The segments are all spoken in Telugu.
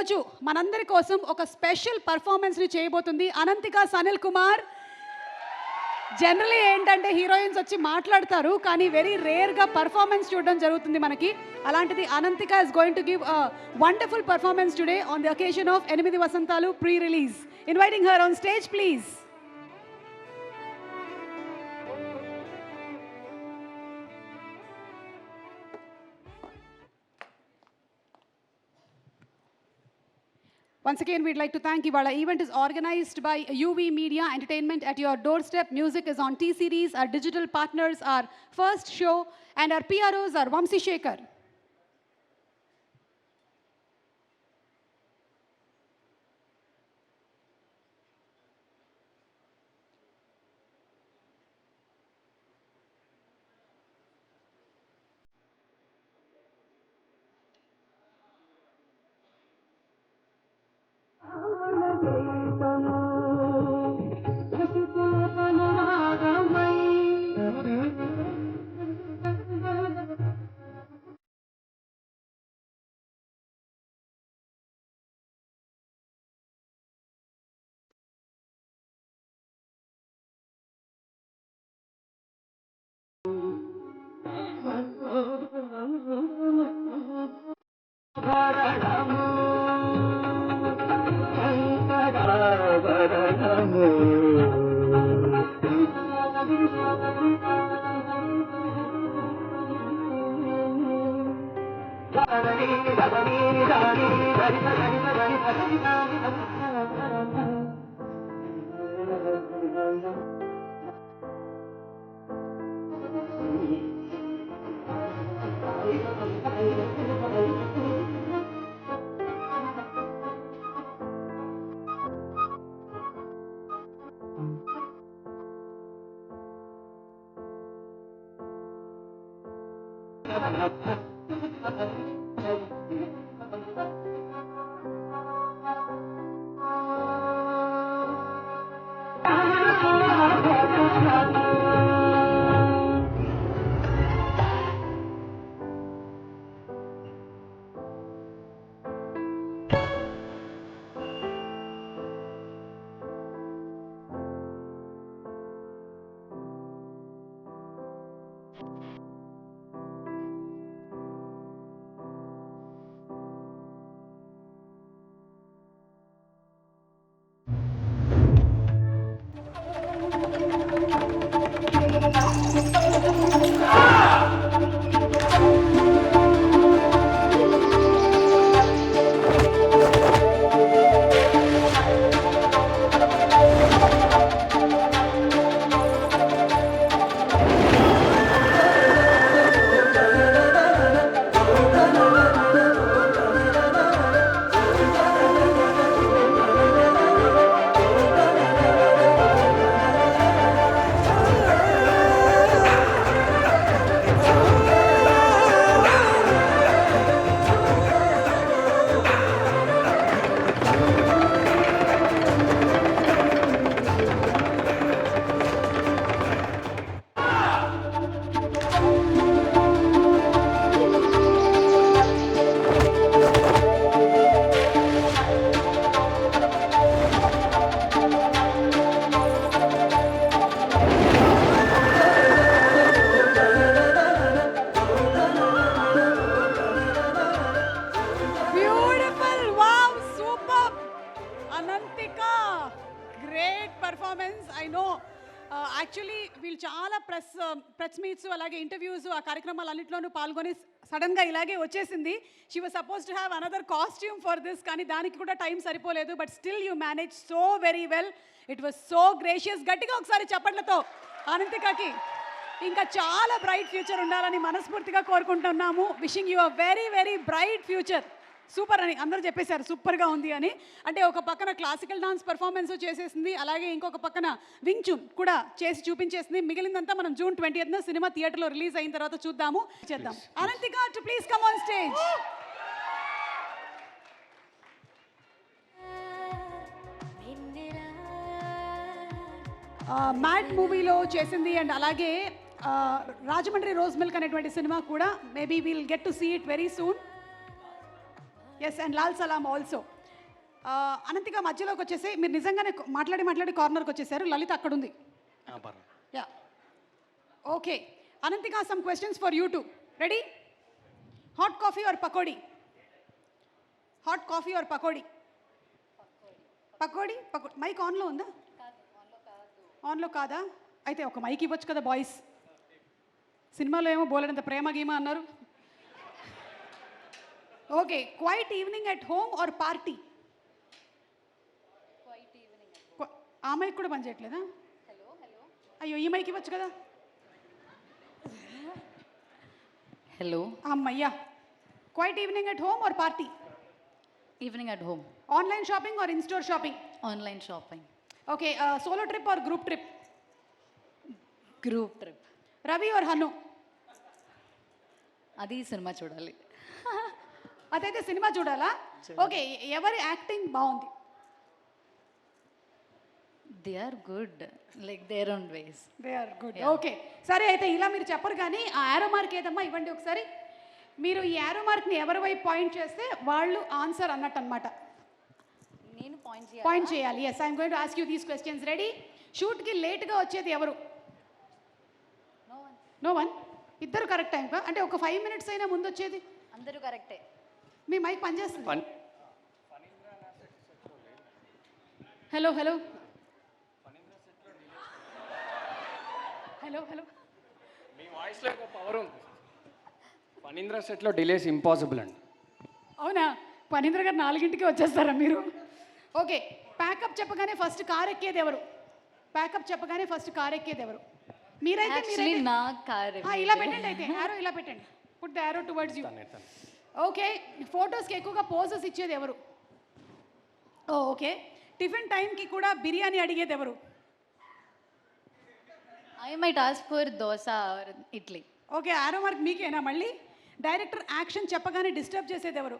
ఈరోజు మనందరి కోసం ఒక స్పెషల్ పర్ఫార్మెన్స్ని చేయబోతుంది అనంతిక సనిల్ కుమార్. జనరలీ ఏంటంటే హీరోయిన్స్ వచ్చి మాట్లాడతారు, కానీ వెరీ రేర్గా పర్ఫార్మెన్స్ చూడడం జరుగుతుంది మనకి. అలాంటిది Ananthika is going to give a wonderful performance today on the occasion of 8 Vasanthalu pre release. Inviting her on stage please. Once again, we'd like to thank you. Our event is organized by UV Media Entertainment at your doorstep. Music is on T-Series. Our digital partners are First Show, and our PROs are Vamsi Shekhar. Actually వీళ్ళు చాలా ప్రెస్ మీట్స్ అలాగే ఇంటర్వ్యూస్ ఆ కార్యక్రమాలన్నింటిలోనూ పాల్గొని సడన్గా ఇలాగే వచ్చేసింది. She was suppose to have another costume for this, కానీ దానికి కూడా టైం సరిపోలేదు. But still you manage so very well. It was so gracious. గట్టిగా ఒకసారి చప్పట్లతో అనంతికకి ఇంకా చాలా బ్రైట్ ఫ్యూచర్ ఉండాలని మనస్ఫూర్తిగా కోరుకుంటున్నాము. Wishing you a very very bright future. Super అని అందరూ చెప్పేశారు, సూపర్గా ఉంది అని. అంటే ఒక పక్కన క్లాసికల్ డాన్స్ పర్ఫార్మెన్స్ చేసేసింది, అలాగే ఇంకొక పక్కన వింగ్ చున్ కూడా చేసి చూపించేసింది. మిగిలిందంతా మనం జూన్ 20న సినిమా థియేటర్లో రిలీజ్ అయిన తర్వాత చేద్దాం. Ananthika to please come on stage. Mad మూవీలో చేసింది అండ్ అలాగే రాజమండ్రి రోజ్ మిల్క్ అనేటువంటి సినిమా కూడా maybe will get to see it very soon. Yes, and Lal Salam also. అనంతిగా మధ్యలోకి వచ్చేసి మీరు నిజంగానే మాట్లాడి కార్నర్కి వచ్చేసారు. లలిత అక్కడ ఉంది. యా ఓకే అనంతిగా some questions for you too. Ready? Hot coffee or pakodi? Hot coffee or pakodi? Pakodi. Mic ఆన్లో ఉందా? ఆన్లో కాదా? అయితే ఒక మైక్ ఇవ్వచ్చు కదా బాయ్స్. సినిమాలో ఏమో బోలెడంత ప్రేమ గీమ అన్నారు. Okay quiet evening at home or party? ఆ మైక్ కూడా పనిచేయట్లేదా? అయ్యో ఈ మైక్ ఇవ్వచ్చు కదా. హలో అమ్మయ్యా. Quiet evening at home or party? Evening at home. Online shopping or in store shopping? Online shopping. Okay solo trip or group trip? Group trip. Ravi or Hanu? అది సినిమా చూడాలి. అదైతే సినిమా చూడాలా? ఓకే ఎవరి యాక్టింగ్ బాగుంది? They are good like their own ways. They are good. Okay సరే అయితే ఇలా మీరు చెప్పరు కానీ ఆ యారో మార్క్ ఏదమ్మా ఇవ్వండి ఒకసారి. మీరు ఈ యారో మార్క్ని ఎవరి వైపు పాయింట్ చేస్తే వాళ్ళు ఆన్సర్ అన్నట్టు అనమాట. నేను పాయింట్ చేయాలి. Yes I'm going to ask you these questions. Ready? షూట్కి లేట్గా వచ్చేది ఎవరు? No one. ఇద్దరు కరెక్ట్ టైం అంటే ఒక 5 minutes అయినా ముందు వచ్చేది? అందరూ కరెక్టే. మీ మైక్ పనిచేస్తుంది? హలో హలో హలో హలో మీ వాయిస్లో ఒక పవర్ ఉంది. ఫణీంద్ర సెట్లో డిలేస్ ఇంపాసిబుల్ అండి. అవునా? ఫణీంద్ర గారు 4ంటికి వచ్చేస్తారా మీరు? ఓకే ప్యాకప్ చెప్పగానే ఫస్ట్ కార్ ఎక్కేది ఎవరు? ప్యాకప్ చెప్పగానే ఫస్ట్ కార్ ఎక్కేది ఎవరు? మీరైతే నా కార్. ఇలా పెట్టండి అయితే యారో ఇలా పెట్టండి. Put the arrow towards you. Okay ఫొటోస్కి ఎక్కువగా పోజెస్ ఇచ్చేది ఎవరు? ఓకే టిఫిన్ టైంకి కూడా బిర్యానీ అడిగేది ఎవరు? I might ask for dosa or idli. Okay arrow mark మీకేనా మళ్ళీ? డైరెక్టర్ యాక్షన్ చెప్పగానే డిస్టర్బ్ చేసేది ఎవరు?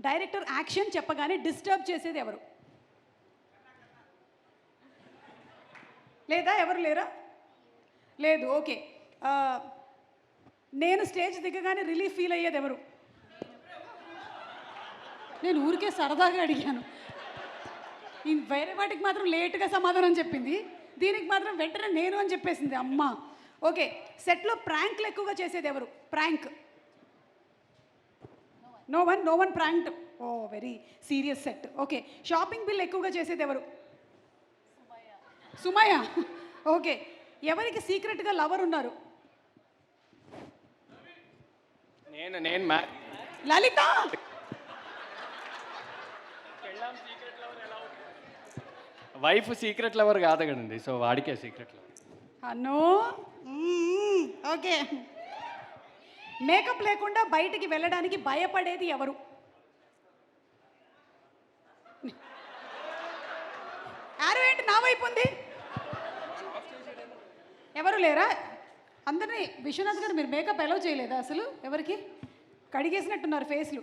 డైరెక్టర్ యాక్షన్ చెప్పగానే డిస్టర్బ్ చేసేది ఎవరు? లేదా ఎవరు లేరా? లేదు. ఓకే నేను స్టేజ్ దిగగానే రిలీఫ్ ఫీల్ అయ్యేది ఎవరు? నేను ఊరికే సరదాగా అడిగాను. వేరే వాటికి మాత్రం లేట్గా సమాధానం చెప్పింది, దీనికి మాత్రం వెంటనే నేను అని చెప్పేసింది అమ్మ. ఓకే సెట్లో ప్రాంక్లు ఎక్కువగా చేసేది ఎవరు? Prank. No one prank. Oh very serious set. Okay shopping bill ఎక్కువగా చేసేది ఎవరు? సుమయ్య. ఓకే ఎవరికి సీక్రెట్గా లవర్ ఉన్నారు? నేను లలిత. వైఫ్ సీక్రెట్ లవర్ కాదు కదండి, సో వాడికే సీక్రెట్ లవర్. అన్నో. ఓకే మేకప్ లేకుండా బయటికి వెళ్ళడానికి భయపడేది ఎవరు? యారో ఏంటి నా వైపు ఉంది? ఎవరు లేరా? అందరినీ విశ్వనాథ్ గారు మీరు మేకప్ అలౌ చేయలేదా అసలు ఎవరికి? కడిగేసినట్టున్నారు ఫేస్లు.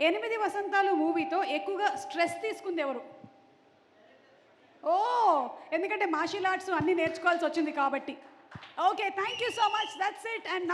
8 వసంతాలు మూవీతో ఎక్కువగా స్ట్రెస్ తీసుకుంది ఎవరు? ఓ ఎందుకంటే మార్షల్ ఆర్ట్స్ అన్నీ నేర్చుకోవాల్సి వచ్చింది కాబట్టి. Okay thank you so much. That's it. And